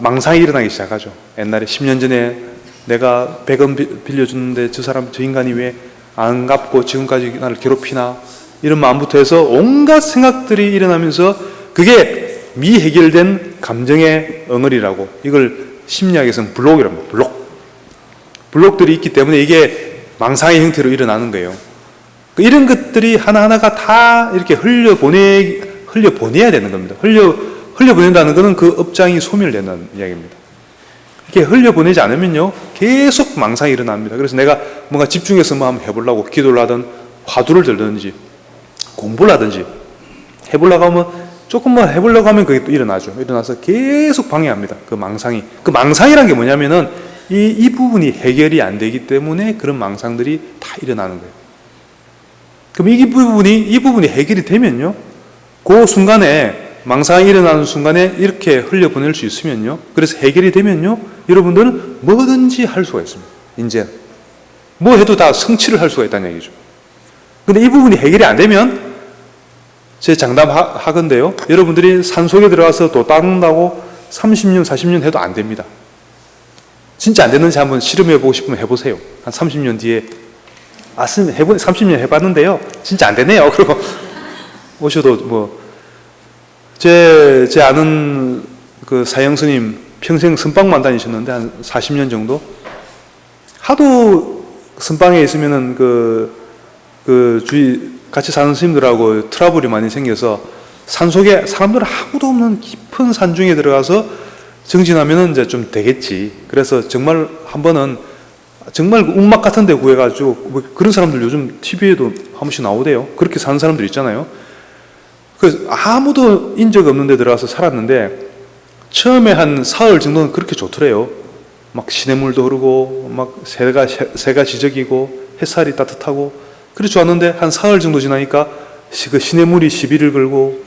망상이 일어나기 시작하죠. 옛날에 10년 전에 내가 100원 빌려줬는데 저 인간이 왜 안 갚고 지금까지 나를 괴롭히나, 이런 마음부터 해서 온갖 생각들이 일어나면서 그게 미해결된 감정의 엉어리라고, 이걸 심리학에서는 블록이라고 합니다. 블록들이 있기 때문에 이게 망상의 형태로 일어나는 거예요. 이런 것들이 하나하나가 다 이렇게 흘려보내야 되는 겁니다. 흘려보낸다는 것은 그 업장이 소멸된다는 이야기입니다. 이렇게 흘려보내지 않으면요, 계속 망상이 일어납니다. 그래서 내가 뭔가 집중해서 뭐 한번 해보려고 기도를 하든 화두를 들든지 공부를 하든지 해보려고 하면, 조금만 해보려고 하면 그게 또 일어나죠. 일어나서 계속 방해합니다. 그 망상이. 그 망상이란 게 뭐냐면은 이 부분이 해결이 안 되기 때문에 그런 망상들이 다 일어나는 거예요. 그럼 이 부분이 해결이 되면요, 그 순간에, 망상이 일어나는 순간에 이렇게 흘려보낼 수 있으면요, 그래서 해결이 되면요, 여러분들은 뭐든지 할 수가 있습니다. 이제 뭐 해도 다 성취를 할 수가 있다는 얘기죠. 근데 이 부분이 해결이 안 되면, 제 장담하건대요, 여러분들이 산속에 들어가서 도 닦는다고 30년, 40년 해도 안 됩니다. 진짜 안 되는지 한번 실험해보고 싶으면 해보세요. 한 30년 뒤에 30년 해봤는데요, 진짜 안 되네요. 그리고 오셔도 뭐, 제 아는 그 사형 스님 평생 선방만 다니셨는데 한 40년 정도, 하도 선방에 있으면은 그 주위 같이 사는 스님들하고 트러블이 많이 생겨서 산속에 사람들 아무도 없는 깊은 산중에 들어가서 정진하면은 이제 좀 되겠지. 그래서 정말 한 번은 정말 움막 같은 데 구해가지고, 뭐 그런 사람들 요즘 TV에도 한 번씩 나오대요. 그렇게 사는 사람들 있잖아요. 그래서 아무도 인적 없는 데 들어가서 살았는데, 처음에 한 사흘 정도는 그렇게 좋더래요. 막 시냇물도 흐르고, 막 새가 지저귀고, 햇살이 따뜻하고, 그래 좋았는데, 한 사흘 정도 지나니까 그 시냇물이 시비를 걸고,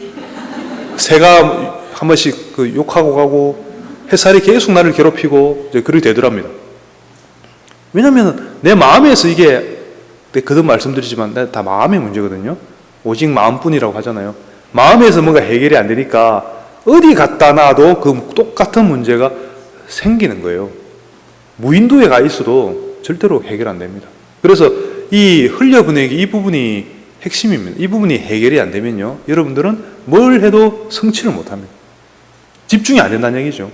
새가 한 번씩 그 욕하고 가고, 햇살이 계속 나를 괴롭히고, 이제 그렇게 되더랍니다. 왜냐면 내 마음에서 이게, 거듭 말씀드리지만 다 마음의 문제거든요. 오직 마음뿐이라고 하잖아요. 마음에서 뭔가 해결이 안 되니까 어디 갖다 놔도 그 똑같은 문제가 생기는 거예요. 무인도에 가 있어도 절대로 해결 안 됩니다. 그래서 이 흘려보내기, 이 부분이 핵심입니다. 이 부분이 해결이 안 되면요, 여러분들은 뭘 해도 성취를 못 합니다. 집중이 안 된다는 얘기죠.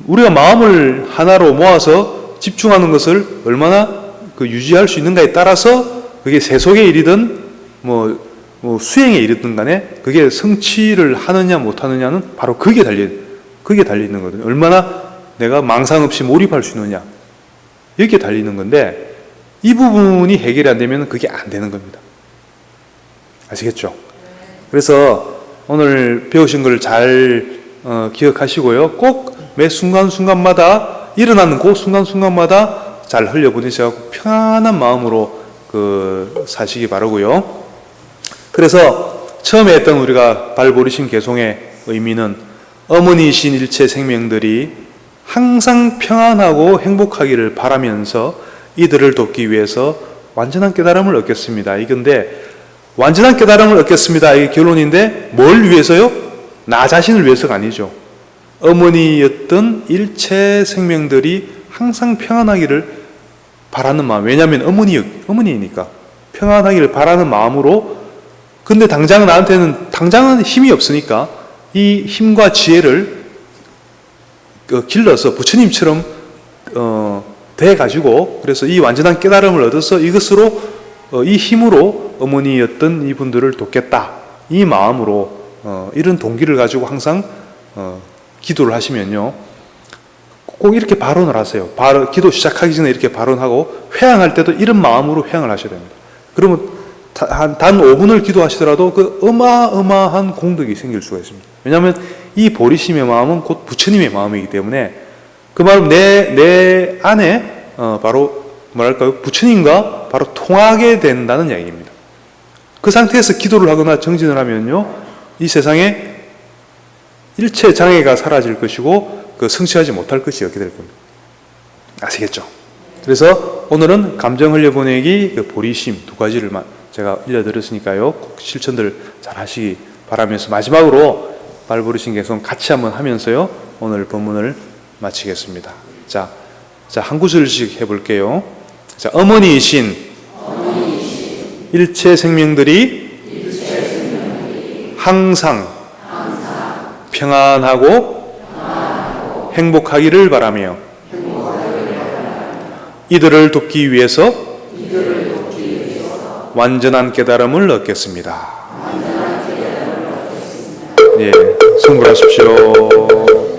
우리가 마음을 하나로 모아서 집중하는 것을 얼마나 유지할 수 있는가에 따라서, 그게 세속의 일이든 뭐 수행에 이르든 간에 그게 성취를 하느냐 못하느냐는 바로 그게 달려 있는 거거든요. 얼마나 내가 망상 없이 몰입할 수 있느냐, 여기에 달리는 건데, 이 부분이 해결이 안 되면 그게 안 되는 겁니다. 아시겠죠? 그래서 오늘 배우신 걸 잘 기억하시고요. 꼭 매 순간순간마다, 일어나는 그 순간순간마다 잘 흘려보내셔서 편안한 마음으로 사시기 바라고요. 그래서 처음에 했던 우리가 발보리신 개송의 의미는, 어머니이신 일체 생명들이 항상 평안하고 행복하기를 바라면서 이들을 돕기 위해서 완전한 깨달음을 얻겠습니다. 이건데, 완전한 깨달음을 얻겠습니다, 이게 결론인데, 뭘 위해서요? 나 자신을 위해서가 아니죠. 어머니였던 일체 생명들이 항상 평안하기를 바라는 마음. 왜냐하면 어머니이니까 평안하기를 바라는 마음으로. 근데 당장은 힘이 없으니까 이 힘과 지혜를 길러서 부처님처럼 돼가지고, 그래서 이 완전한 깨달음을 얻어서 이것으로, 이 힘으로 어머니였던 이분들을 돕겠다, 이 마음으로 이런 동기를 가지고 항상 기도를 하시면요, 꼭 이렇게 발언을 하세요. 기도 시작하기 전에 이렇게 발언하고, 회향할 때도 이런 마음으로 회향을 하셔야 됩니다. 그러면 단 5분을 기도하시더라도 그 어마어마한 공덕이 생길 수가 있습니다. 왜냐하면 이 보리심의 마음은 곧 부처님의 마음이기 때문에 그 말은 내 안에 바로 뭐랄까요? 부처님과 바로 통하게 된다는 이야기입니다. 그 상태에서 기도를 하거나 정진을 하면요, 이 세상에 일체 장애가 사라질 것이고 그 성취하지 못할 것이 없게 될 겁니다. 아시겠죠? 그래서 오늘은 감정 흘려보내기, 그 보리심 두 가지를 제가 알려드렸으니까요, 꼭 실천들 잘 하시기 바라면서 마지막으로 발부르신 개성 같이 한번 하면서요, 오늘 본문을 마치겠습니다. 자, 한 구절씩 해볼게요. 자, 어머니이신 일체 생명들이 항상 평안하고 행복하기를 바라며 이들을 돕기 위해서 완전한 깨달음을 얻겠습니다. 예, 성불하십시오.